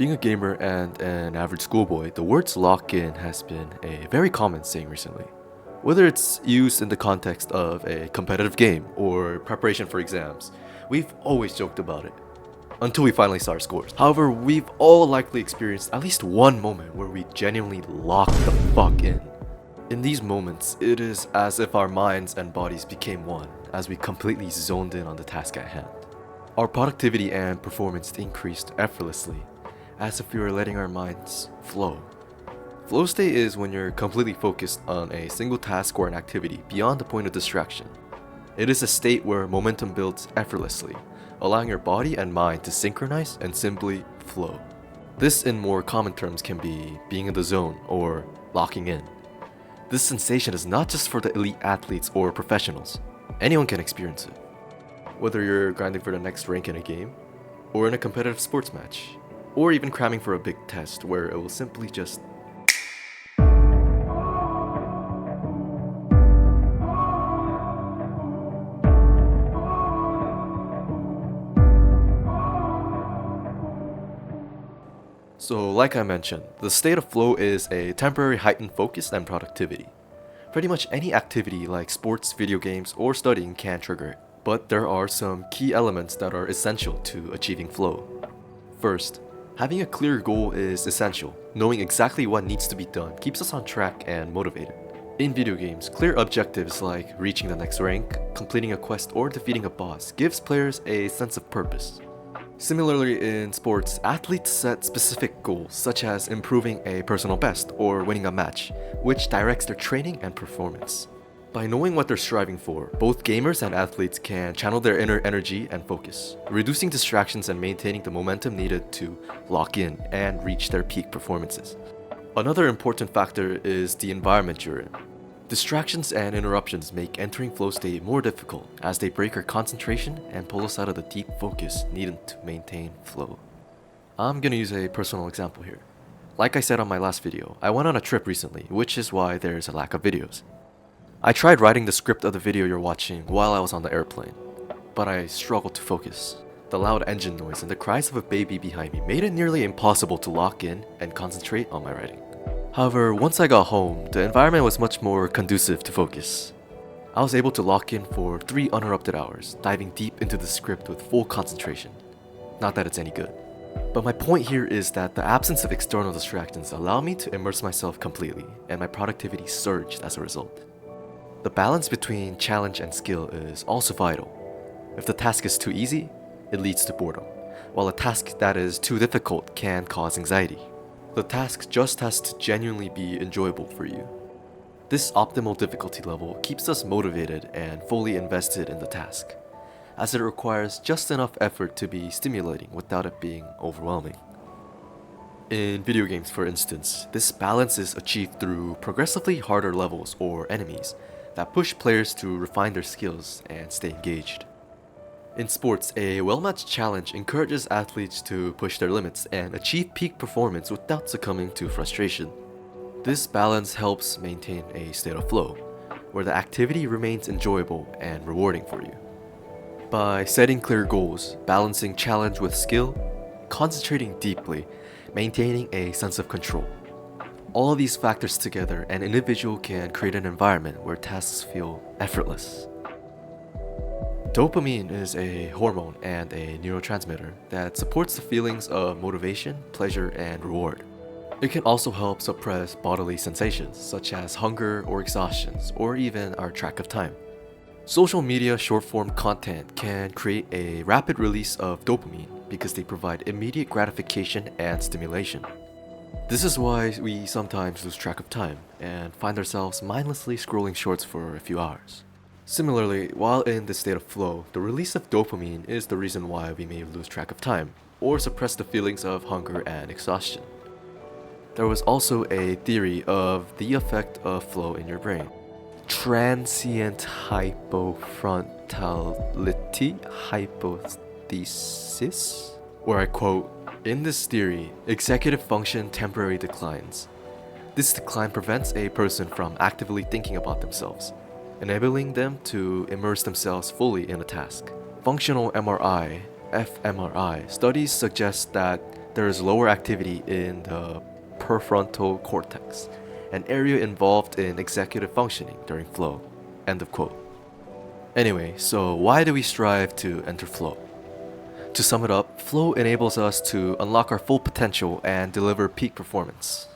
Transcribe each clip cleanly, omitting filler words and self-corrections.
Being a gamer and an average schoolboy, the words lock in has been a very common saying recently. Whether it's used in the context of a competitive game or preparation for exams, we've always joked about it. Until we finally saw our scores. However, we've all likely experienced at least one moment where we genuinely locked the fuck in. In these moments, it is as if our minds and bodies became one as we completely zoned in on the task at hand. Our productivity and performance increased effortlessly, as if we were letting our minds flow. Flow state is when you're completely focused on a single task or an activity beyond the point of distraction. It is a state where momentum builds effortlessly, allowing your body and mind to synchronize and simply flow. This, in more common terms, can be being in the zone or locking in. This sensation is not just for the elite athletes or professionals. Anyone can experience it. Whether you're grinding for the next rank in a game, or in a competitive sports match, or even cramming for a big test where it will simply just So, like I mentioned, the state of flow is a temporary heightened focus and productivity. Pretty much any activity like sports, video games, or studying can trigger it. But there are some key elements that are essential to achieving flow. First, having a clear goal is essential. Knowing exactly what needs to be done keeps us on track and motivated. In video games, clear objectives like reaching the next rank, completing a quest, or defeating a boss gives players a sense of purpose. Similarly, in sports, athletes set specific goals, such as improving a personal best or winning a match, which directs their training and performance. By knowing what they're striving for, both gamers and athletes can channel their inner energy and focus, reducing distractions and maintaining the momentum needed to lock in and reach their peak performances. Another important factor is the environment you're in. Distractions and interruptions make entering flow state more difficult as they break our concentration and pull us out of the deep focus needed to maintain flow. I'm gonna use a personal example here. Like I said on my last video, I went on a trip recently, which is why there's a lack of videos. I tried writing the script of the video you're watching while I was on the airplane, but I struggled to focus. The loud engine noise and the cries of a baby behind me made it nearly impossible to lock in and concentrate on my writing. However, once I got home, the environment was much more conducive to focus. I was able to lock in for 3 uninterrupted hours, diving deep into the script with full concentration. Not that it's any good. But my point here is that the absence of external distractions allowed me to immerse myself completely, and my productivity surged as a result. The balance between challenge and skill is also vital. If the task is too easy, it leads to boredom, while a task that is too difficult can cause anxiety. The task just has to genuinely be enjoyable for you. This optimal difficulty level keeps us motivated and fully invested in the task, as it requires just enough effort to be stimulating without it being overwhelming. In video games, for instance, this balance is achieved through progressively harder levels or enemies that push players to refine their skills and stay engaged. In sports, a well-matched challenge encourages athletes to push their limits and achieve peak performance without succumbing to frustration. This balance helps maintain a state of flow, where the activity remains enjoyable and rewarding for you. By setting clear goals, balancing challenge with skill, concentrating deeply, maintaining a sense of control. All of these factors together, an individual can create an environment where tasks feel effortless. Dopamine is a hormone and a neurotransmitter that supports the feelings of motivation, pleasure, and reward. It can also help suppress bodily sensations such as hunger or exhaustion, or even our track of time. Social media short-form content can create a rapid release of dopamine because they provide immediate gratification and stimulation. This is why we sometimes lose track of time and find ourselves mindlessly scrolling shorts for a few hours. Similarly, while in the state of flow, the release of dopamine is the reason why we may lose track of time or suppress the feelings of hunger and exhaustion. There was also a theory of the effect of flow in your brain. Transient hypofrontality hypothesis, where I quote, "In this theory, executive function temporarily declines. This decline prevents a person from actively thinking about themselves, enabling them to immerse themselves fully in a task. Functional MRI, fMRI, studies suggest that there is lower activity in the prefrontal cortex, an area involved in executive functioning during flow. End of quote. Anyway, so why do we strive to enter flow? To sum it up, flow enables us to unlock our full potential and deliver peak performance.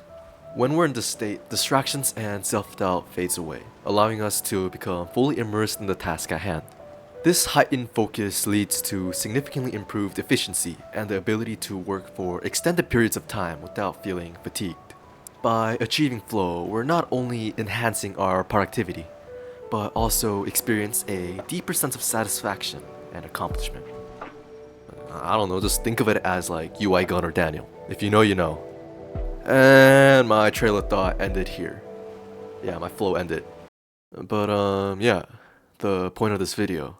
When we're in this state, distractions and self-doubt fades away, allowing us to become fully immersed in the task at hand. This heightened focus leads to significantly improved efficiency and the ability to work for extended periods of time without feeling fatigued. By achieving flow, we're not only enhancing our productivity, but also experience a deeper sense of satisfaction and accomplishment. I don't know, just think of it as like UI Gunner Daniel. If you know, you know. And my trail of thought ended here. Yeah, my flow ended. But yeah, the point of this video.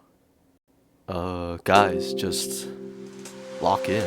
Guys, just lock in.